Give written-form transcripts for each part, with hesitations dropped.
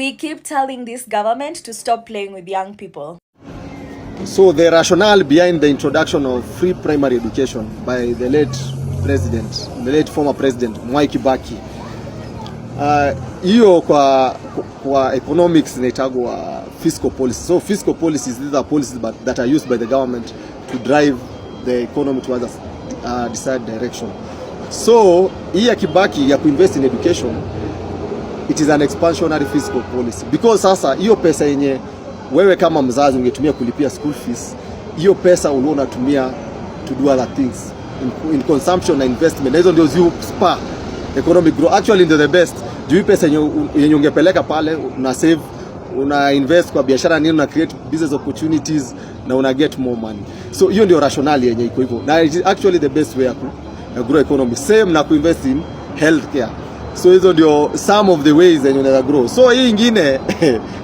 We keep telling this government to stop playing with young people. So the rationale behind the introduction of free primary education by the late former president Mwai Kibaki, hiyo kwa economics inaitagwa fiscal policy. So fiscal policies, these are policies that are used by the government to drive the economy towards a desired direction. So hii ya Kibaki ya kuinvest in education, it is an expansionary fiscal policy, because sasa hiyo pesa yenye wewe kama mzazi ungetumia kulipia school fees, hiyo pesa unatumia to do other things in consumption and investment. Hizo ndio zi spa economic growth. Actually ndio the best. Juu pesa yenye ungepeleka pale una save, una invest kwa biashara nini, una create business opportunities na una get more money. So hiyo ndio rationale yenye iko hivyo. Na it is actually the best way to grow economy. Same na kuinvest in healthcare. So hizo ndio some of the ways that you never grow. So hii ingine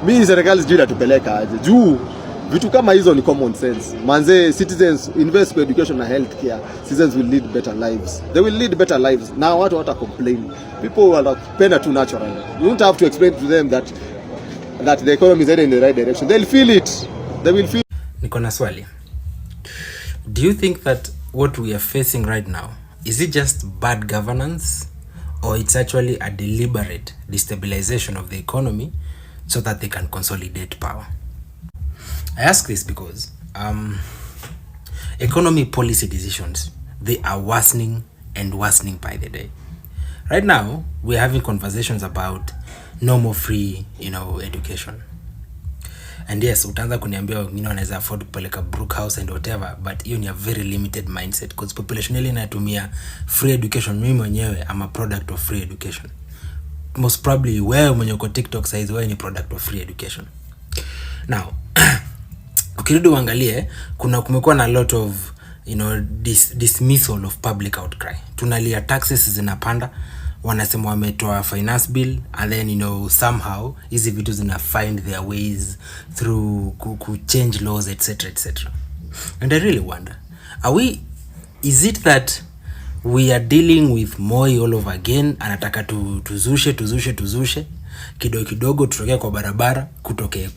mimi serikali sijui natupeleka aje. Juu vitu kama hizo ni common sense. Manze, citizens invest in education and healthcare. Citizens will lead better lives. They will lead better lives. Now watu hata complain. People will penda too naturally. You don't have to explain to them that the economy is heading in the right direction. They'll feel it. They will feel. Niko na swali. Do you think that what we are facing right now, is it just bad governance, or it's actually a deliberate destabilization of the economy so that they can consolidate power? I ask this because economy policy decisions, they are worsening and worsening by the day. Right now, we're having conversations about no more free, education. And yes, utaanza kuniambia wengine wanaweza afford kupeleka Brookhouse and whatever, but hiyo ni a very limited mindset, because population ile inatumia free education. Mimi mwenyewe am a product of free education. Most probably wewe mwenye uko TikTok size wewe ni product of free education. Now, ukirudi uangalie kumekuwa na lot of dismissal of public outcry. Tunalia taxes zinapanda, wanasema wametoa finance bill, and then somehow hizi vitu zina find their ways through change laws, etc. And I really wonder, is it that we are dealing with Moi all over again? Anataka tuzushe kidogo tutoke kwa barabara, kutoke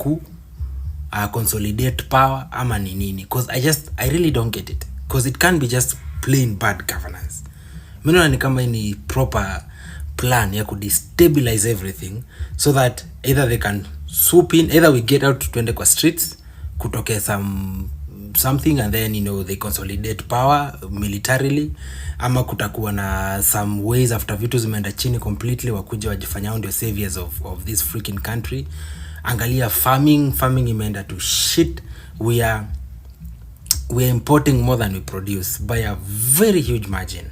consolidate power ama ni nini? Because I really don't get it, because it can't be just plain bad governance. Mimi naona ni kama ni proper plan ya destabilize everything, so that either they can swoop in, either we get out tuende kwa streets kutoke something, and then they consolidate power militarily, ama kutakuwa na some ways after vitu zimeenda chini completely wakuja wajifanya ndio saviors of this freaking country. Angalia farming imeenda to shit. We are importing more than we produce by a very huge margin.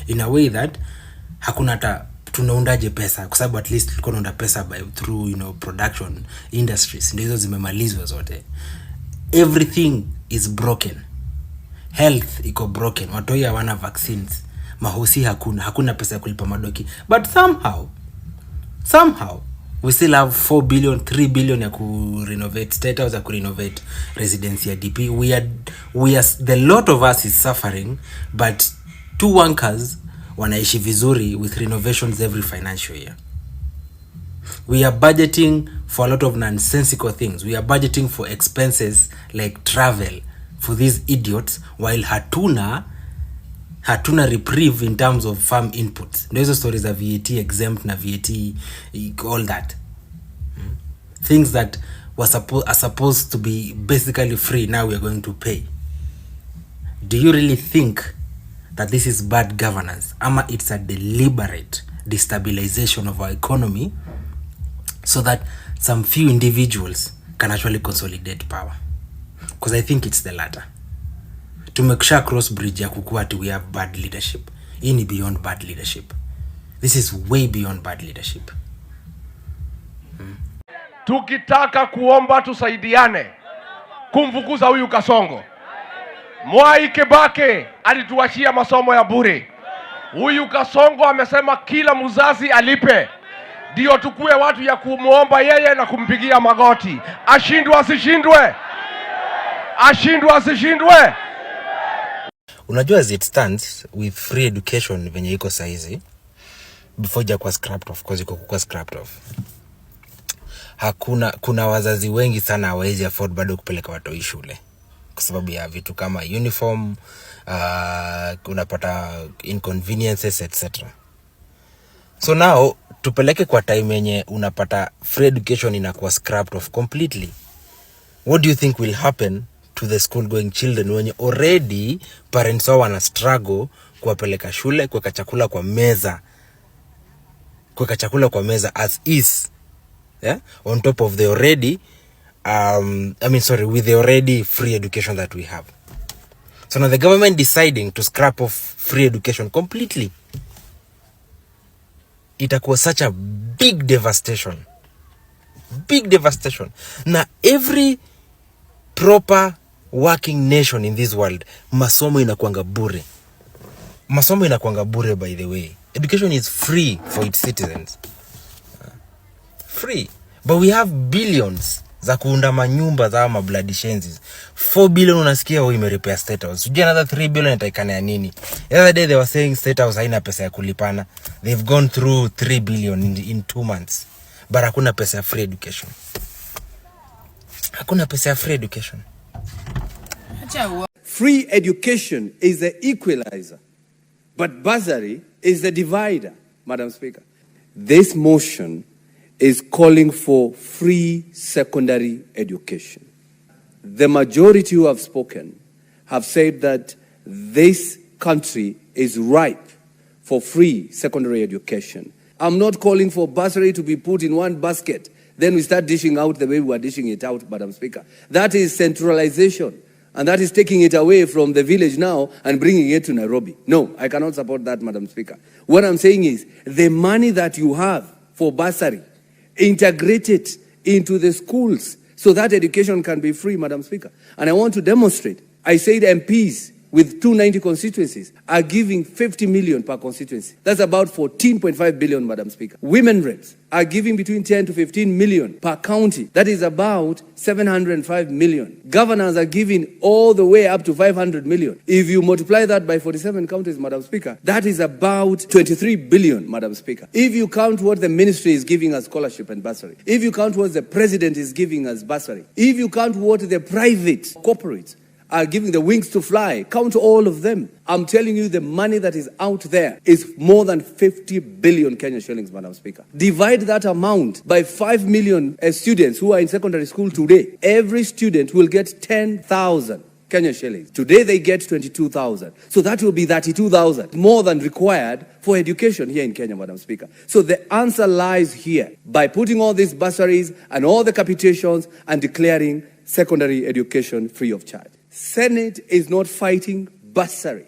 In a way that hakuna hata tunaundaje pesa, kwa sababu at least tulikuwa tunaunda pesa through production industries, ndio hizo zimemalizwa zote. Everything is broken. Health iko broken. Watoi hawana vaccines. Mahosi hakuna pesa ya kulipa madoki. But somehow we still have 4 billion, 3 billion ya renovate state house, ya renovate residency ya DP. The lot of us is suffering, but two wankers wanaishi vizuri with renovations every financial year. We are budgeting for a lot of nonsensical things. We are budgeting for expenses like travel for these idiots, while hatuna reprieve in terms of farm inputs. Ndio hizo stories of VAT exempt na VAT, all that. Things that are supposed to be basically free, now we are going to pay. Do you really think that this is bad governance? Ama it's a deliberate destabilization of our economy so that some few individuals can actually consolidate power? Because I think it's the latter. Tumekisha cross bridge ya kukuwa we have bad leadership. Hii ni beyond bad leadership. This is way beyond bad leadership. Tukitaka kuomba tusaidiane kumfukuza huyu Kasongo. Mwai Kibaki alituachia masomo ya bure. Huyu Kasongo amesema kila mzazi alipe. Ndio tukue watu ya kumuomba yeye na kumpigia magoti. Ashindwe asishindwe. Unajua as it stands with free education venye iko saizi, before jakuwa scrapped off, because iko scrapped off. Kuna wazazi wengi sana hawezi afford bado kupeleka watoto shule kwa sababu ya vitu kama uniform, unapata inconveniences etc. So now tupeleke kwa time yenye unapata free education inakuwa scrapped off completely. What do you think will happen to the school going children when already parents wao wana struggle kuwapeleka shule, kuweka chakula kwa meza as is, yeah, on top of the already with the already free education that we have. So now the government deciding to scrap off free education completely, itakuwa such a big devastation. Na every proper working nation in this world, masomo inakuanga bure. By the way, education is free for its citizens, free. But we have billions za kuunda manyumba za bloody shenzi. 4 billion unasikia wao imerepair State House. Sijui another 3 billion itaikana ya nini? The other day they were saying State House haina pesa ya kulipana. They've gone through 3 billion in 2 months. But hakuna pesa ya free education. Free education is the equalizer, but bursary is the divider, Madam Speaker. This motion is calling for free secondary education. The majority who have spoken have said that this country is ripe for free secondary education. I'm not calling for bursary to be put in one basket, then we start dishing out the way we are dishing it out, Madam Speaker. That is centralization, and that is taking it away from the village now and bringing it to Nairobi. No, I cannot support that, Madam Speaker. What I'm saying is, the money that you have for bursary, integrate it into the schools so that education can be free, Madam Speaker. And I want to demonstrate. I said MPs with 290 constituencies are giving 50 million per constituency. That's about 14.5 billion, Madam Speaker. Women reps are giving between 10 to 15 million per county. That is about 705 million. Governors are giving all the way up to 500 million. If you multiply that by 47 counties, Madam Speaker, that is about 23 billion, Madam Speaker. If you count what the ministry is giving as scholarship and bursary, if you count what the president is giving as bursary, if you count what the private corporates are giving the wings to fly, count all of them. I'm telling you, the money that is out there is more than 50 billion Kenya shillings, Madam Speaker. Divide that amount by 5 million students who are in secondary school today. Every student will get 10,000 Kenya shillings. Today they get 22,000. So that will be 32,000 more than required for education here in Kenya, Madam Speaker. So the answer lies here by putting all these bursaries and all the capitations and declaring secondary education free of charge. Senate is not fighting bursary.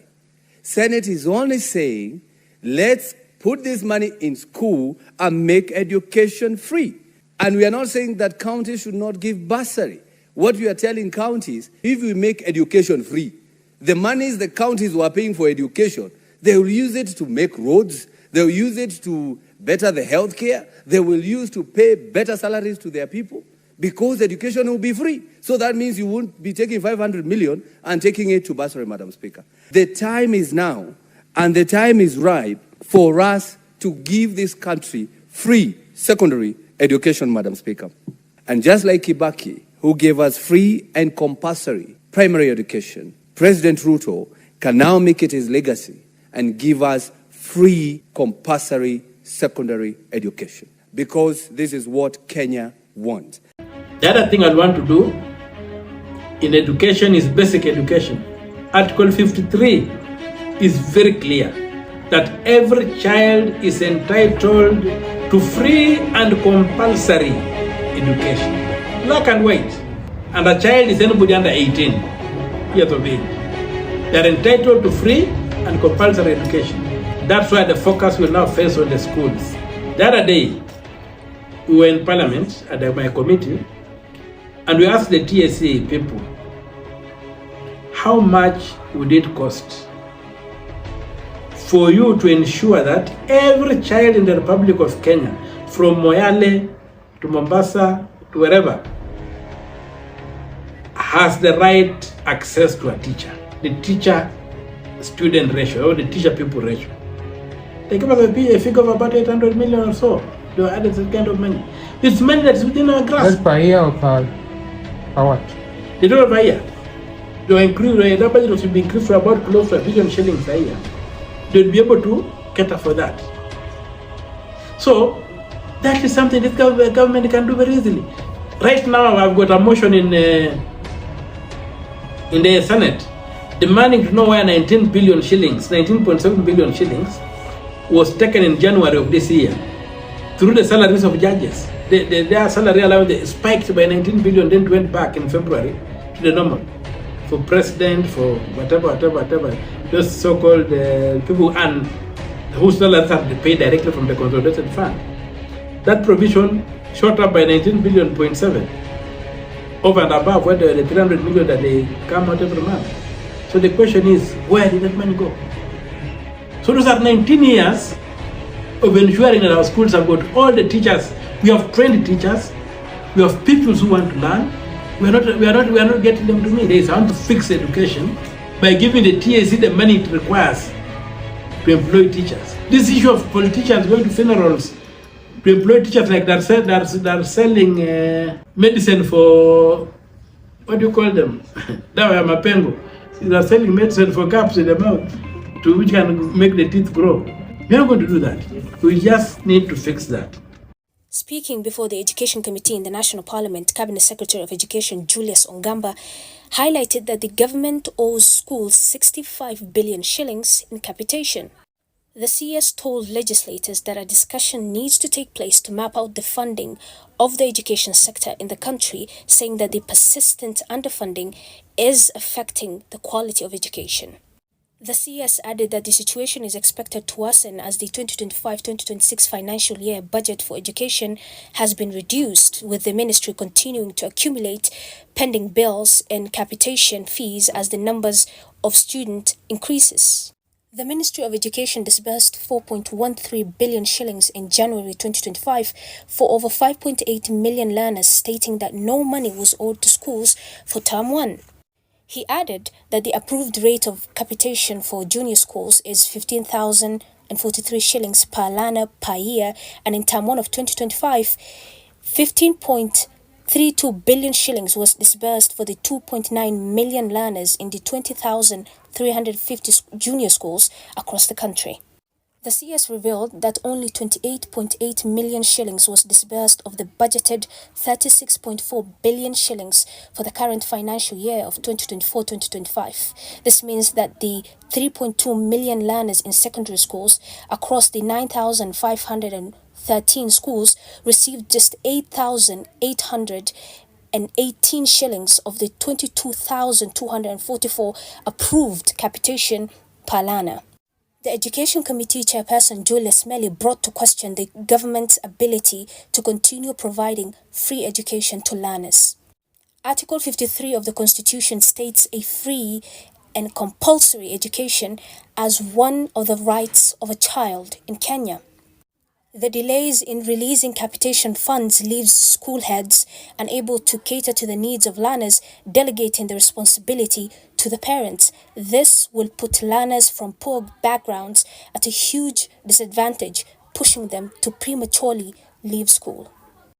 Senate is only saying, let's put this money in school and make education free. And we are not saying that counties should not give bursary. What we are telling counties, if we make education free, the monies the counties were paying for education, they will use it to make roads, they will use it to better the health care, they will use to pay better salaries to their people. Because education will be free. So that means you won't be taking 500 million and taking it to bursary, Madam Speaker. The time is now, and the time is ripe for us to give this country free secondary education, Madam Speaker. And just like Kibaki, who gave us free and compulsory primary education, President Ruto can now make it his legacy and give us free compulsory secondary education. Because this is what Kenya wants. The other thing I want to do in education is basic education. Article 53 is very clear that every child is entitled to free and compulsory education. Black and white. And a child is anybody under 18 years of age. They are entitled to free and compulsory education. That's why the focus will now face on the schools. The other day, we were in Parliament at my committee, and we asked the TSA people, how much would it cost for you to ensure that every child in the Republic of Kenya, from Moyale to Mombasa to wherever, has the right access to a teacher, the teacher-student ratio or the teacher-people ratio? They came up with a figure of about 800 million or so. They added that kind of money. It's money that's within our grasp. That's per year or per what? They don't have per year. They increase the budget will be increased to about close to 1 billion shillings a year. They'll be able to cater for that. So that is something this government can do very easily. Right now, I've got a motion in the Senate demanding to know where 19 billion shillings, 19.7 billion shillings was taken in January of this year through the salaries of judges. Their salary allowance spiked by 19 billion, then went back in February to the normal. For president, for whatever, those so-called people whose salaries are paid directly from the consolidated fund. That provision shot up by 19 billion point 7 over and above what the 300 million that they come out every month. So the question is, where did that money go? So those are 19 years of ensuring that our schools have got all the teachers. We have trained teachers. We have people who want to learn. We are not getting them to meet. They want to fix education by giving the TAC the money it requires to employ teachers. This issue of politicians going to funerals to employ teachers like they're selling medicine for, what do you call them? Dawa mapengo. They're selling medicine for caps in the mouth to which can make the teeth grow. We're not going to do that. We just need to fix that. Speaking before the Education Committee in the National Parliament, Cabinet Secretary of Education Julius Ongamba highlighted that the government owes schools 65 billion shillings in capitation. The CS told legislators that a discussion needs to take place to map out the funding of the education sector in the country, saying that the persistent underfunding is affecting the quality of education. The CS added that the situation is expected to worsen as the 2025-2026 financial year budget for education has been reduced, with the ministry continuing to accumulate pending bills and capitation fees as the numbers of students increases. The Ministry of Education disbursed 4.13 billion shillings in January 2025 for over 5.8 million learners, stating that no money was owed to schools for Term 1. He added that the approved rate of capitation for junior schools is 15,043 shillings per learner per year, and in Term 1 of 2025, 15.32 billion shillings was disbursed for the 2.9 million learners in the 20,350 junior schools across the country. The CS revealed that only 28.8 million shillings was disbursed of the budgeted 36.4 billion shillings for the current financial year of 2024-2025. This means that the 3.2 million learners in secondary schools across the 9,513 schools received just 8,818 shillings of the 22,244 approved capitation per learner. The Education Committee Chairperson Julius Melly brought to question the government's ability to continue providing free education to learners. Article 53 of the Constitution states a free and compulsory education as one of the rights of a child in Kenya. The delays in releasing capitation funds leaves school heads unable to cater to the needs of learners, delegating the responsibility to the parents. This will put learners from poor backgrounds at a huge disadvantage, pushing them to prematurely leave school.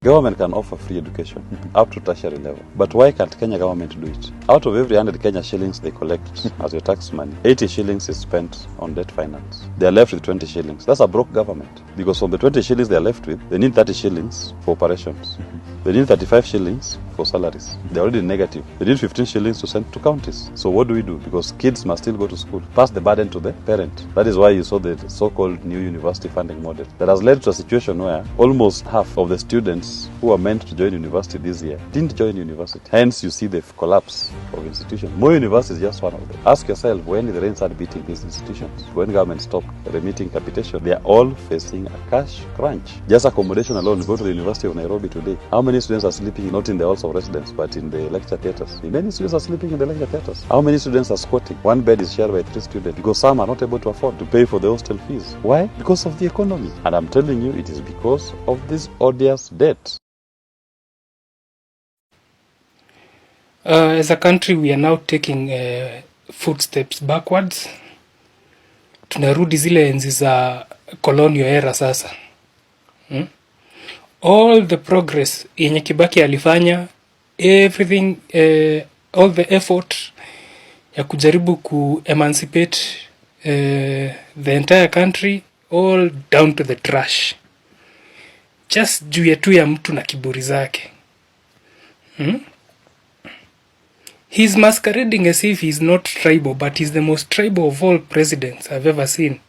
Government can offer free education up to tertiary level. But why can't Kenya government do it? Out of every 100 Kenya shillings they collect as your tax money, 80 shillings is spent on debt finance. They are left with 20 shillings. That's a broke government. Because from the 20 shillings they are left with, they need 30 shillings for operations. They need 35 shillings for salaries. They're already negative. They need 15 shillings to send to counties. So what do we do? Because kids must still go to school. Pass the burden to the parent. That is why you saw the so-called new university funding model. That has led to a situation where almost half of the students who are meant to join university this year didn't join university. Hence, you see the collapse of institutions. More universities is just one of them. Ask yourself, when did the rain start beating these institutions? When government stopped remitting capitation? They are all facing a cash crunch. Just accommodation alone, go to the University of Nairobi today. How many students are sleeping not in the halls of residence but in the lecture theatres? Many students are sleeping in the lecture theatres. How many students are squatting? One bed is shared by 3 students because some are not able to afford to pay for the hostel fees. Why? Because of the economy. And I'm telling you, it is because of this odious debt. As a country, we are now taking footsteps backwards. Tunarudi zile enzi za colonial era sasa. All the progress yenye Kibaki alifanya, everything, all the effort ya kujaribu ku-emancipate the entire country, all down to the trash. Just juu yetu ya mtu na kiburi zake. He's masquerading as if he's not tribal, but he's the most tribal of all presidents I've ever seen.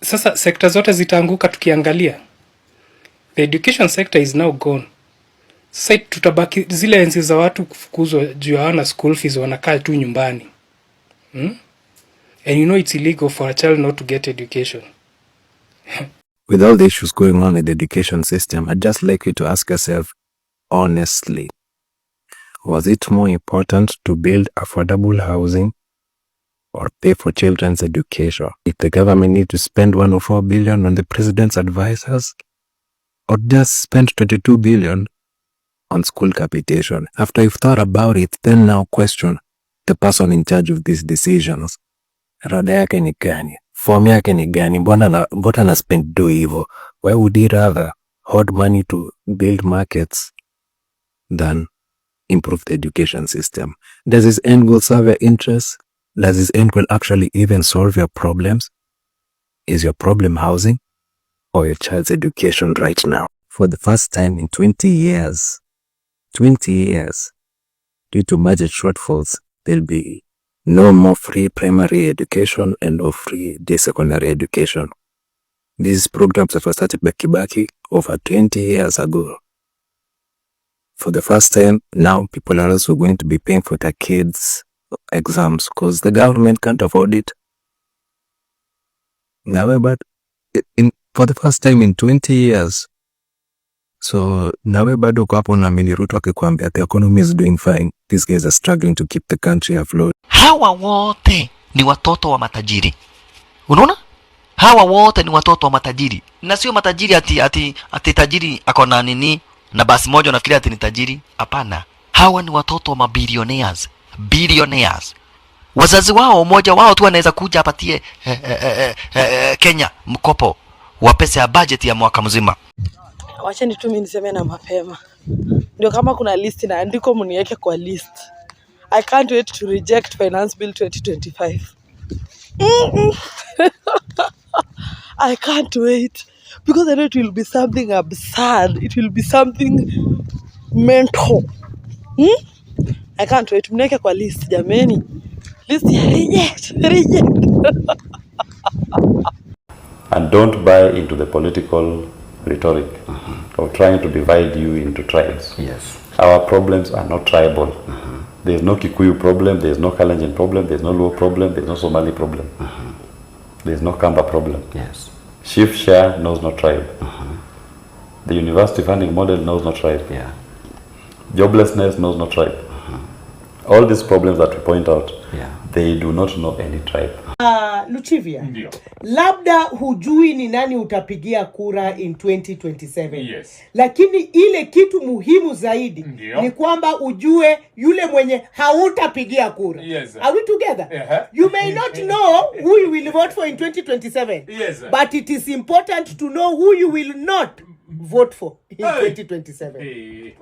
Sasa sekta zote zitaanguka tukiangalia. The education sector is now gone. Sasa tutabaki zile enzi za watu kufukuzwa juu hawana school fees, wanakaa tu nyumbani. And you know it's illegal for a child not to get education. With all the issues going on in the education system, I'd just like you to ask yourself honestly, was it more important to build affordable housing or pay for children's education? If the government need to spend 104 billion on the president's advisors, or just spend 22 billion on school capitation? After you've thought about it, then now question the person in charge of these decisions. Rada yake ni gani? Form yake ni gani? Mbona na spend do hivyo? Why would he rather hoard money to build markets than improve the education system? Does his end goal serve your interests? Does his end goal actually even solve your problems? Is your problem housing or your child's education right now? For the first time in 20 years, due to budget shortfalls, there'll be no more free primary education and no free day secondary education. These programs were started by Kibaki over 20 years ago. For the first time, now people are also going to be paying for their kids' exams because the government can't afford it. Now, but for the first time in 20 years, so nawe bado kwa hapo naamini Ruto akikwambia the economy is doing fine, these guys are struggling to keep the country afloat. Hawa wote ni watoto wa matajiri. Unaona? Hawa wote ni watoto wa matajiri. Na sio matajiri ati tajiri ako na nini na basi moja unafikiria ati ni tajiri. Hapana. Hawa ni watoto wa mabilionaires. Billionaires. Wazazi wao, mmoja wao tu anaweza kuja apatie Kenya mkopo wa pesa ya budget ya mwaka mzima. Wacheni tu mimi niseme na mapema. Ndio kama kuna list na andiko mniweke kwa list. I can't wait to reject Finance Bill 2025. I can't wait because I know it will be something absurd. It will be something mental. I can't wait. Mniweke kwa list jameni. List reject. And don't buy into the political rhetoric of trying to divide you into tribes. Yes. Our problems are not tribal. There's no Kikuyu problem, there's no Kalenjin problem, there's no Luo problem, there's no Somali problem. There's no Kamba problem. Yes. Shift share knows no tribe. The university funding model knows no tribe. Yeah. Joblessness knows no tribe. All these problems that we point out, Yeah. they do not know any tribe. Luchivia, labda hujui ni nani utapigia kura in 2027. Yes. Lakini ile kitu muhimu zaidi ni kwamba ujue yule mwenye hautapigia kura. Yes. Are we together? You may not know who you will vote for in 2027. Yes. But it is important to know who you will not vote for in 2027.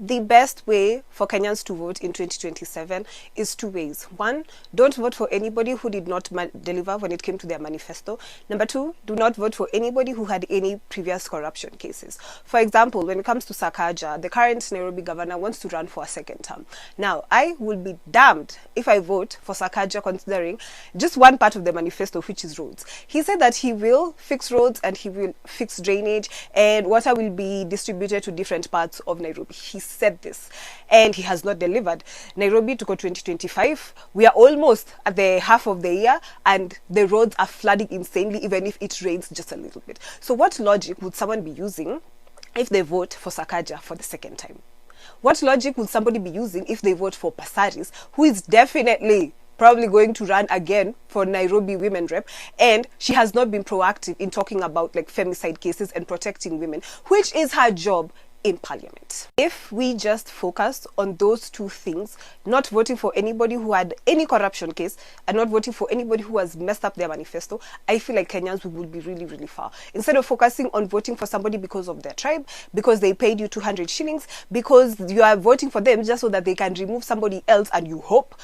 The best way for Kenyans to vote in 2027 is two ways. One, don't vote for anybody who did not deliver when it came to their manifesto. Number two, do not vote for anybody who had any previous corruption cases. For example, when it comes to Sakaja, the current Nairobi governor wants to run for a second term. Now, I will be damned if I vote for Sakaja considering just one part of the manifesto, which is roads. He said that he will fix roads and he will fix drainage and water will be distributed to different parts of Nairobi. He said this and he has not delivered. Nairobi to go 2025, we are almost at the half of the year and the roads are flooding insanely even if it rains just a little bit. So what logic would someone be using if they vote for Sakaja for the second time? What logic would somebody be using if they vote for Pasaris, who is definitely probably going to run again for Nairobi women rep, and she has not been proactive in talking about like femicide cases and protecting women, which is her job in parliament. If we just focus on those two things, not voting for anybody who had any corruption case and not voting for anybody who has messed up their manifesto, I feel like Kenyans would be really, really far. Instead of focusing on voting for somebody because of their tribe, because they paid you 200 shillings, because you are voting for them just so that they can remove somebody else, and you hope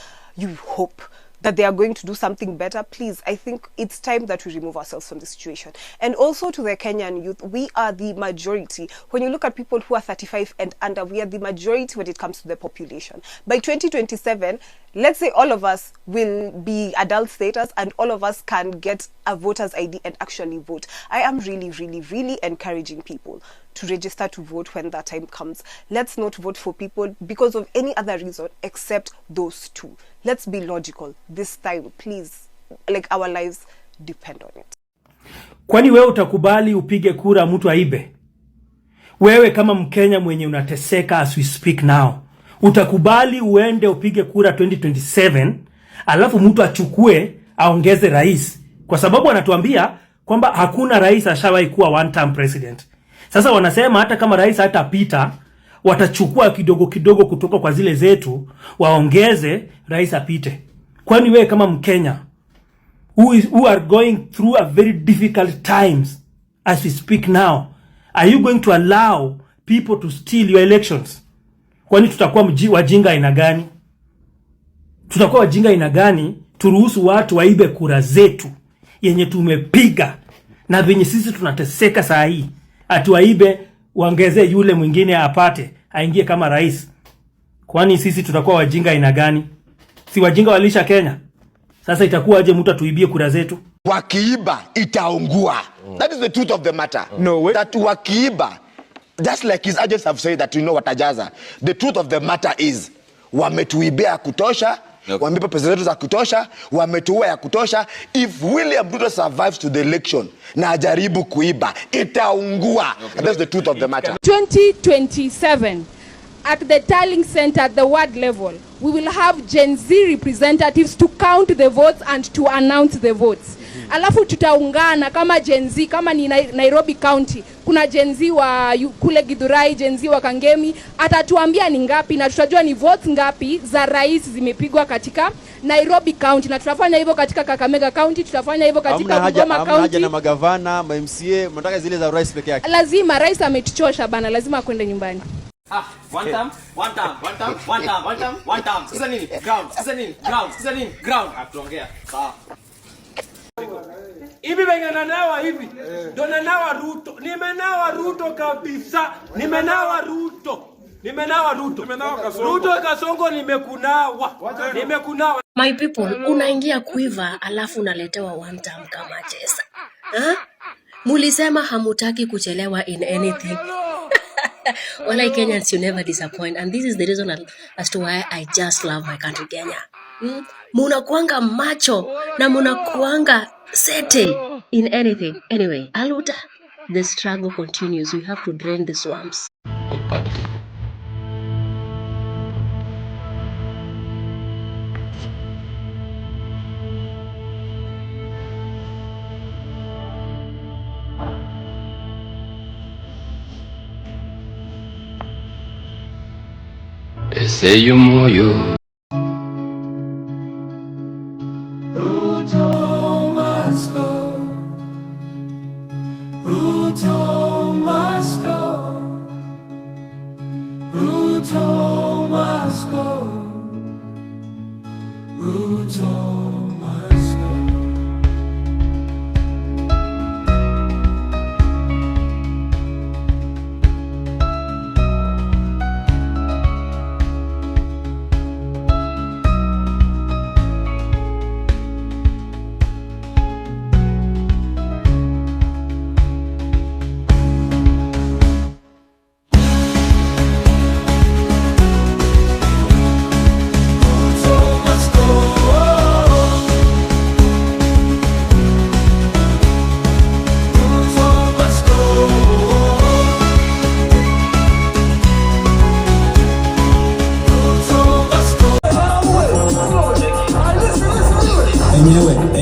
that they are going to do something better. Please, I think it's time that we remove ourselves from the situation. And also to the Kenyan youth, we are the majority. When you look at people who are 35 and under, we are the majority when it comes to the population. By 2027, let's say all of us will be adult status and all of us can get a voter's ID and actually vote. I am really, really, really encouraging people to register to vote when that time comes. Let's not vote for people because of any other reason except those two. Let's be logical this time, please. Like, our lives depend on it. Kwani wewe utakubali upige kura mtu aibe? Wewe kama Mkenya mwenye unateseka as we speak now, utakubali uende upige kura 2027 alafu mtu achukue aongeze rais? Kwa sababu anatuambia kwamba hakuna rais ashawahi kuwa one term president. Sasa wanasema hata kama rais hatapita, watachukua kidogo kidogo kutoka kwa zile zetu waongeze rais apite. Kwani wewe kama Mkenya who are going through a very difficult times as we speak now, are you going to allow people to steal your elections? Kwani tutakuwa wajinga aina gani? Tutakuwa wajinga aina gani turuhusu watu waibe kura zetu yenye tumepiga na venye sisi tunateseka saa hii? Atuwaibe waongeze yule mwingine apate aingie kama rais. Kwani sisi tutakuwa wajinga aina gani? Si wajinga walisha Kenya. Sasa itakuwa aje mtu atuibie kura zetu? Wakiiba itaungua. That is the truth of the matter. No way. That wakiiba, just like his agents have said that, you know, watajaza. The truth of the matter is wametuibia ya kutosha, wamepa pesa zetu za kutosha, wametuua ya kutosha. If William Ruto survives to the election na ajaribu kuiba, itaungua. And that's the truth of the matter. 2027, at the tallying center at the ward level, we will have Gen Z representatives to count the votes and to announce the votes. Alafu tutaungana kama Gen Z, kama ni Nairobi County, kuna Gen Z wa kule Githurai, Gen Z wa Kangemi, atatuambia ni ngapi na tutajua ni votes ngapi za rais zimepigwa katika Nairobi County, na tutafanya hivyo katika Kakamega County, tutafanya hivyo katika Bungoma County. Haja na magavana, MCA, mnataka zile za rais peke yake. Lazima rais ametuchosha bana, lazima akwende nyumbani. One time. Sasa nini? Ground. Atuongea. Sawa. Hivi venye nanawa hivi. Ndo nanawa Ruto. Nimenawa Ruto kabisa. Nimenawa Ruto. Ruto Kasongo nimekunawa. My people, unaingia kuiva alafu unaletewa one time kama chesa. Mulisema hamutaki kuchelewa in anything. Well, Kenyans, you never disappoint, and this is the reason as to why I just love my country, Kenya. Munakuanga macho na munakuanga settle in anything. Anyway, Aluta, the struggle continues. We have to drain the swamps. Ese moyo. Ruto must go. Ruto must go. Ruto must go. Ruto must go.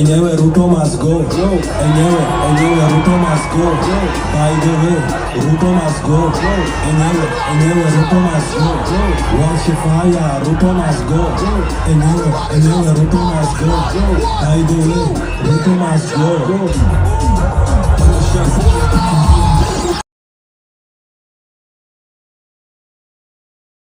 enyewe Ruto must go. Enyewe Ruto must go. By the way, Ruto must go. Enyewe Ruto must go. Wash fire, Ruto must go. Enyewe Ruto must go. By the way, Ruto must go.